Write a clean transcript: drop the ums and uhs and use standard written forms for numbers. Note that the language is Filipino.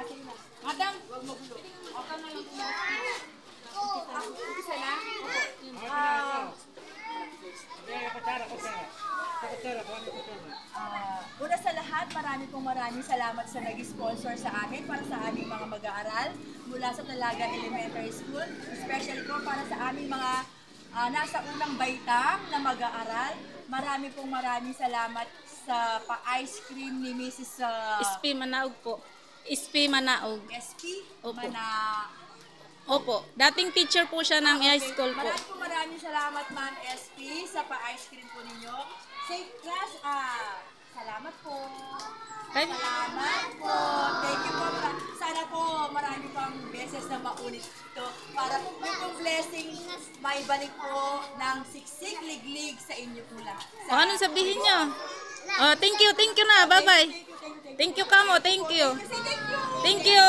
sige na. Madam, wag mo gulo. Okay na lang po. Isa na? Una sa lahat, maraming salamat sa nag-sponsor sa amin para sa aming mga mag-aaral mula sa Talaga Elementary School. Especially po para sa aming mga nasa unang baitang na mag-aaral. Maraming salamat sa pa-ice cream ni Mrs. SP Manaog po. SP Manaog. SP? Opo. Opo. Dating teacher po siya ng high school po. Maraming salamat, Ma'am SP, sa pa-ice cream po ninyo. Safe class, salamat po. Salamat po. Thank you po. Sana po marami pang beses na maulit ito para yung blessing may balik po ng siksik liglig sa inyo po lahat. Anong sabihin niyo? Thank you na. Bye-bye. Thank you kamo. Thank you. Thank you.